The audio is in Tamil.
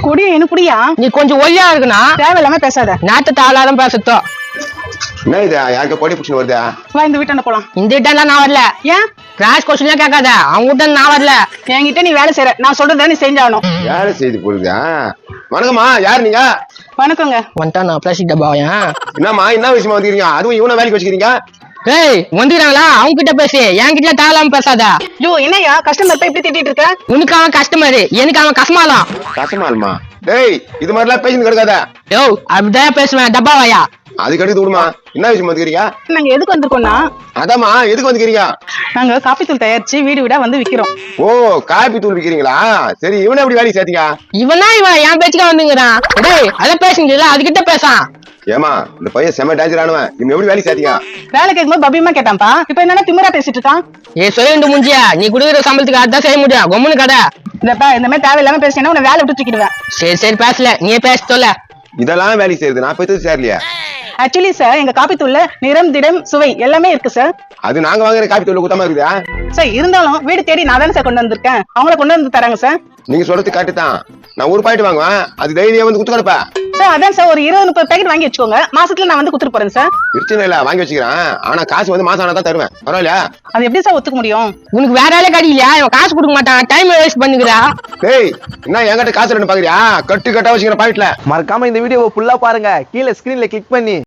குடியா என்ன குடியா? நீ கொஞ்சம் ஒல்லியா இருக்குனா தேவையில்லாம பேசாத. நாட்டு தாளாதான் பேசத்தோ. என்ன இது யாருக்கு கொடி பிடிச்சி வருதா? வா இந்த வீட்டாண்ட போலாம். இந்த வீட்டாண்டா நான் வரல. ஏன்? கிராஸ் கொஸ்டின்லாம் கேட்காத. அவங்க வீட்டாண்ட நான் வரல. என்கிட்ட நீ வேலை செய்யற, நான் சொல்றத நீ செஞ்சாகணும். வேலை செய்து போடுதா? வணக்கம்மா, யார் நீங்க? வணக்கங்க. வந்துட்டா நான் பிளாஸ்டிக் டப்பாவையா? என்னம்மா என்ன விஷயமா வந்துக்கிறீங்க? அதுவும் இவனை வேலைக்கு வச்சுக்கிறீங்க? ஏய் வந்துடுறாங்களா? அவங்க கிட்ட பேசு, என்கிட்ட தாளாம பேசாத. ஐயோ என்னையா கஸ்டமர் போய் இப்படி திட்டிட்டு இருக்க? உனக்கு அவன் கஸ்டமரு, எனக்கு அவன் கஸ்மாலம். கசமாலுமா? டேய் இது மாதிரிலாம் பேசிட்டு கிடக்காத. யோ அப்படிதான் பேசுவேன் டப்பாவாயா. அதுக்கு அடுத்து விடுமா, என்ன விஷயம் வந்துக்கிறீங்க? நாங்க எதுக்கு வந்திருக்கோம்னா, அதாம்மா எதுக்கு வந்துக்கிறீங்க? நாங்க காப்பி தூள் தயாரிச்சு வீடு வீடா வந்து விக்கிறோம். ஓ காப்பி தூள் விக்கிறீங்களா? சரி இவனை எப்படி வேலைக்கு சேர்த்தீங்க? இவனா இவன் என் பேச்சுக்கா வந்துங்கிறான். டேய் அதான் பேசுங்கல்ல, அதுகிட்ட பேசான். ஏமா இந்த பையன் செம டேஞ்சர் ஆனவன், இவன் எப்படி வேலைக்கு சேர்த்தீங்க? வேலை கேட்கும்போது பபியமா கேட்டான்ப்பா, இப்ப என்னன்னா திமிரா பேசிட்டு இருக்கான். ஏ சொல்ல முடியா, நீ குடுக்குற சம்பளத்துக்கு அதான் செய்ய முடியும். கொம்முனு கடை. இதப்பா இந்த மாதிரி தேவையில்லாம பேசினா உன்னை வேலை விட்டு தூக்கிடுவேன். சரி சரி பேசல, நீயே பேச சொல்ல. இதெல்லாம் வேலைக்கு செய்யறது நான் போய் சேரலையா? ஆக்சுவலி சார் எங்க காப்பி தூள்ல நிறம் திடம் சுவை எல்லாமே இருக்கு சார். அது நாங்க வாங்குற காப்பி தூள் குத்தமா இருக்குதா? சார் இருந்தாலும் வீடு தேடி நான் தானே சார் கொண்டு வந்திருக்கேன், அவங்கள கொண்டு வந்து தராங்க சார். நீங்க சொல்றது கரெக்ட் தான். நான் ஒரு பாக்கெட் வாங்குவேன், அது தைரியம் வந்து குத்து கிடப்பா. சார் அதான் சார் ஒரு 20-30 பேக்கெட் வாங்கி வச்சுக்கோங்க, மாசத்துல நான் வந்து குடுத்துட்டு போறேன் சார். பிரச்சனை இல்ல, வாங்கி வச்சுக்கிறேன். ஆனா காசு வந்து மாசம் ஆனா தான் தருவேன், பரவாயில்லையா? அது எப்படி சார் ஒத்துக்க முடியும்? உனக்கு வேற வேலை கிடைக்கலையா? இவன் காசு கொடுக்க மாட்டான், டைம் வேஸ்ட் பண்ணுகிறா. டேய் என்ன என்கிட்ட காசு ரெண்டு பாக்குறியா? கட்டு கட்டா வச்சுக்கிற பாக்கெட்ல. மறக்காம இந்த வீடியோவை ஃபுல்லா பாருங்க, கீழே ஸ்கிரீன்ல கிளிக் பண்ணி